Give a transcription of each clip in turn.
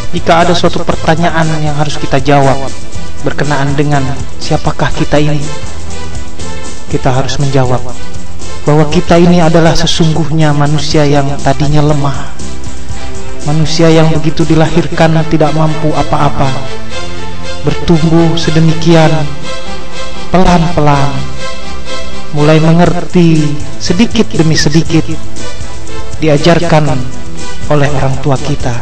Jika ada suatu pertanyaan yang harus kita jawab berkenaan dengan siapakah kita ini, kita harus menjawab bahwa kita ini adalah sesungguhnya manusia yang tadinya lemah, manusia yang begitu dilahirkan tidak mampu apa-apa, bertumbuh sedemikian pelan-pelan, mulai mengerti sedikit demi sedikit, diajarkan oleh orang tua kita.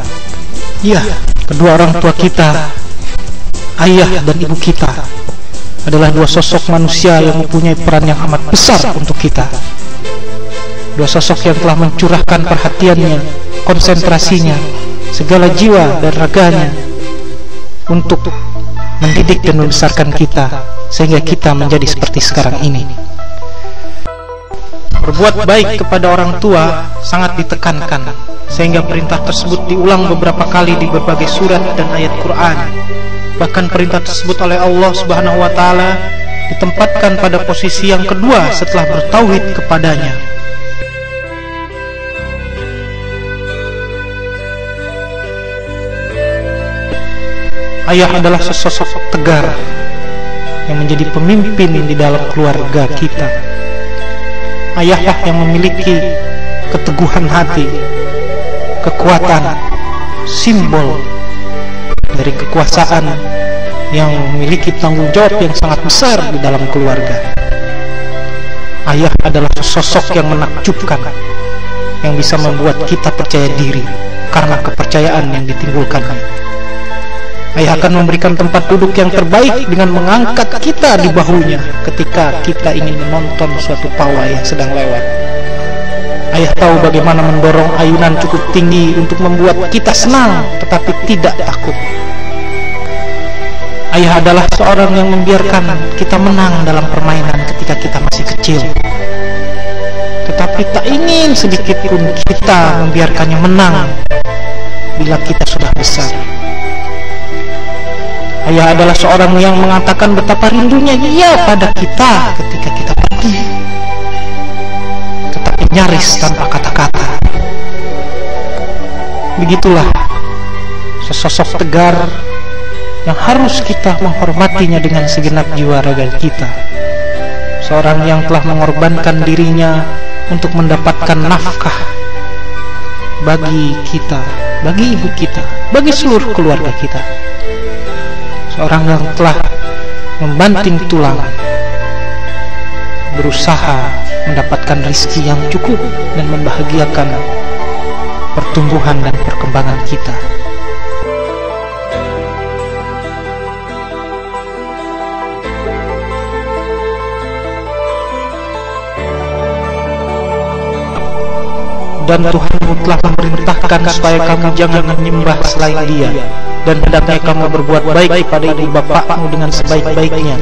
Ya, kedua orang tua kita, ayah dan ibu kita, adalah dua sosok manusia yang mempunyai peran yang amat besar untuk kita. Dua sosok yang telah mencurahkan perhatiannya, konsentrasinya, segala jiwa dan raganya untuk mendidik dan membesarkan kita sehingga kita menjadi seperti sekarang ini. Berbuat baik kepada orang tua sangat ditekankan, sehingga perintah tersebut diulang beberapa kali di berbagai surat dan ayat Quran. Bahkan perintah tersebut oleh Allah Subhanahu wa Ta'ala ditempatkan pada posisi yang kedua setelah bertauhid kepadanya. Ayah adalah sesosok tegar yang menjadi pemimpin di dalam keluarga kita. Ayahlah yang memiliki keteguhan hati, kekuatan, simbol dari kekuasaan, yang memiliki tanggung jawab yang sangat besar di dalam keluarga. Ayah adalah sosok yang menakjubkan, yang bisa membuat kita percaya diri karena kepercayaan yang ditimbulkannya. Ayah akan memberikan tempat duduk yang terbaik dengan mengangkat kita di bahunya ketika kita ingin menonton suatu pawai yang sedang lewat. Ayah tahu bagaimana mendorong ayunan cukup tinggi untuk membuat kita senang tetapi tidak takut. Ayah adalah seorang yang membiarkan kita menang dalam permainan ketika kita masih kecil, tetapi tak ingin sedikit pun kita membiarkannya menang bila kita sudah besar. Ayah adalah seorang yang mengatakan betapa rindunya dia pada kita ketika kita pergi, tetapi nyaris tanpa kata-kata. Begitulah sesosok tegar yang harus kita menghormatinya dengan segenap jiwa raga kita. Seorang yang telah mengorbankan dirinya untuk mendapatkan nafkah bagi kita, bagi ibu kita, bagi seluruh keluarga kita. Seorang yang telah membanting tulang, berusaha mendapatkan rezeki yang cukup dan membahagiakan pertumbuhan dan perkembangan kita. Dan Tuhanmu telah memerintahkan supaya kamu jangan menyembah selain Dia, dan hendaknya kamu berbuat baik kepada ibu bapakmu dengan sebaik-baiknya.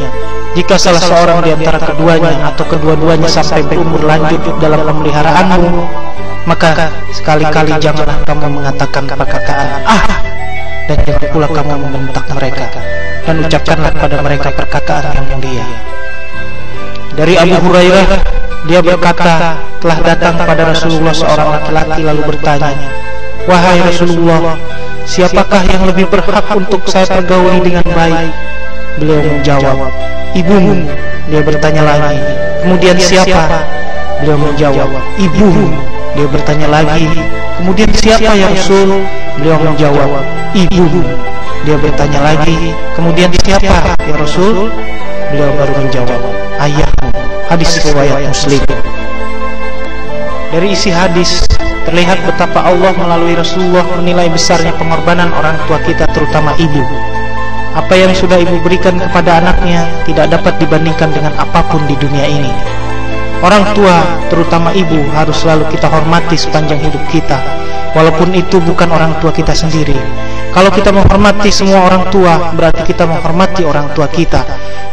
Jika salah seorang di antara keduanya atau kedua-duanya sampai berumur lanjut dalam pemeliharaanmu, maka sekali-kali janganlah kamu mengatakan perkataan "ah", dan jangan pula kamu membentak mereka, dan ucapkanlah pada mereka perkataan yang mulia. Dari Abu Hurairah, dia berkata, telah datang pada Rasulullah seorang laki-laki lalu bertanya, "Wahai Rasulullah, siapakah yang lebih berhak untuk saya pergauli dengan baik?" Beliau menjawab, "Ibumu." Dia bertanya lagi, "Kemudian siapa?" Beliau menjawab, "Ibumu." Dia bertanya lagi, "Kemudian siapa ya Rasul?" Beliau menjawab, "Ibumu." Dia bertanya lagi, "Kemudian siapa ya Rasul?" Beliau baru menjawab, "Ayahmu." Hadis riwayat Muslim. Dari isi hadis terlihat betapa Allah melalui Rasulullah menilai besarnya pengorbanan orang tua kita, terutama ibu. Apa yang sudah ibu berikan kepada anaknya tidak dapat dibandingkan dengan apapun di dunia ini. Orang tua, terutama ibu, harus selalu kita hormati sepanjang hidup kita, walaupun itu bukan orang tua kita sendiri. Kalau kita menghormati semua orang tua, berarti kita menghormati orang tua kita.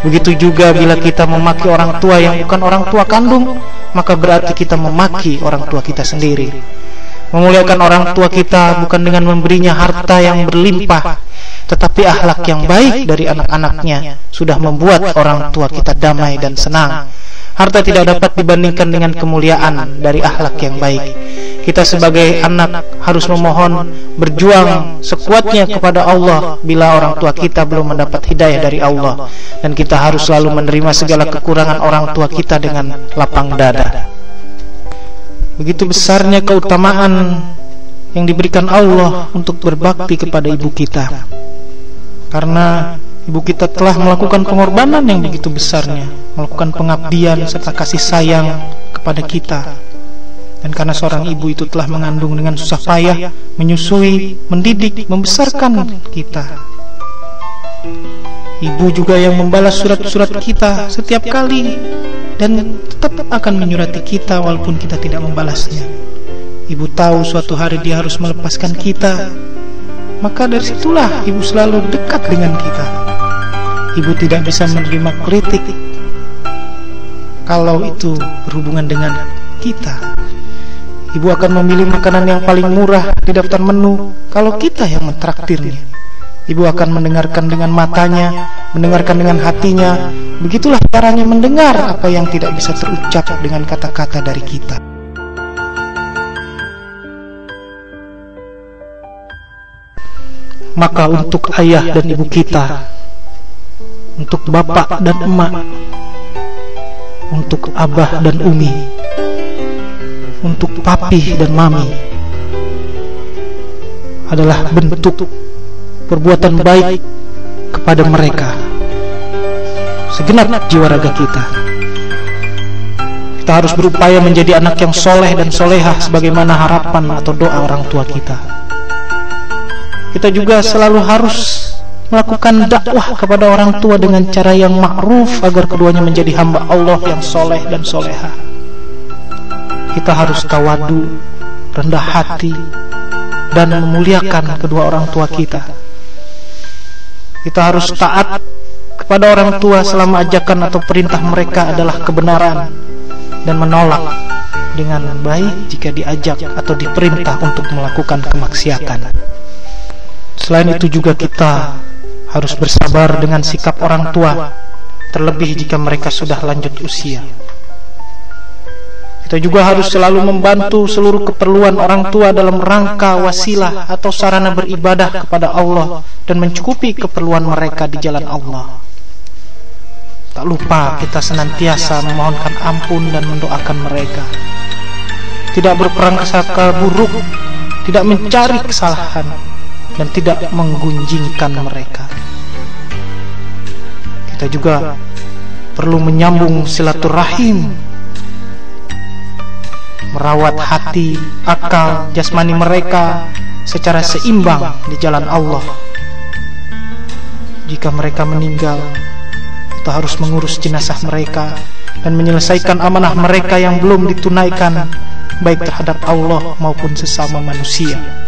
Begitu juga bila kita memaki orang tua yang bukan orang tua kandung, maka berarti kita memaki orang tua kita sendiri. Memuliakan orang tua kita bukan dengan memberinya harta yang berlimpah, tetapi akhlak yang baik dari anak-anaknya sudah membuat orang tua kita damai dan senang. Harta tidak dapat dibandingkan dengan kemuliaan dari akhlak yang baik. Kita sebagai anak harus memohon, berjuang sekuatnya kepada Allah bila orang tua kita belum mendapat hidayah dari Allah. Dan kita harus selalu menerima segala kekurangan orang tua kita dengan lapang dada. Begitu besarnya keutamaan yang diberikan Allah untuk berbakti kepada ibu kita, karena ibu kita telah melakukan pengorbanan yang begitu besarnya, melakukan pengabdian serta kasih sayang kepada kita. Dan karena seorang ibu itu telah mengandung dengan susah payah, menyusui, mendidik, membesarkan kita. Ibu juga yang membalas surat-surat kita setiap kali dan tetap akan menyurati kita walaupun kita tidak membalasnya. Ibu tahu suatu hari dia harus melepaskan kita, maka dari situlah ibu selalu dekat dengan kita. Ibu tidak bisa menerima kritik kalau itu berhubungan dengan kita. Ibu akan memilih makanan yang paling murah di daftar menu kalau kita yang mentraktirnya. Ibu akan mendengarkan dengan matanya, mendengarkan dengan hatinya. Begitulah caranya mendengar apa yang tidak bisa terucap dengan kata-kata dari kita. Maka untuk ayah dan ibu kita, untuk bapak dan emak, untuk abah dan umi, untuk papi dan mami, adalah bentuk perbuatan baik kepada mereka segenap jiwa raga kita. Kita harus berupaya menjadi anak yang soleh dan solehah sebagaimana harapan atau doa orang tua kita. Kita juga selalu harus melakukan dakwah kepada orang tua dengan cara yang ma'ruf agar keduanya menjadi hamba Allah yang soleh dan solehah. Kita harus tawadu, rendah hati, dan memuliakan kedua orang tua kita. Kita harus taat kepada orang tua selama ajakan atau perintah mereka adalah kebenaran, dan menolak dengan baik jika diajak atau diperintah untuk melakukan kemaksiatan. Selain itu juga kita harus bersabar dengan sikap orang tua, terlebih jika mereka sudah lanjut usia. Kita juga harus selalu membantu seluruh keperluan orang tua dalam rangka wasilah atau sarana beribadah kepada Allah dan mencukupi keperluan mereka di jalan Allah. Tak lupa kita senantiasa memohonkan ampun dan mendoakan mereka. Tidak berprasangka buruk, tidak mencari kesalahan, dan tidak menggunjingkan mereka. Kita juga perlu menyambung silaturahim, merawat hati, akal, jasmani mereka secara seimbang di jalan Allah. Jika mereka meninggal, kita harus mengurus jenazah mereka dan menyelesaikan amanah mereka yang belum ditunaikan, baik terhadap Allah maupun sesama manusia.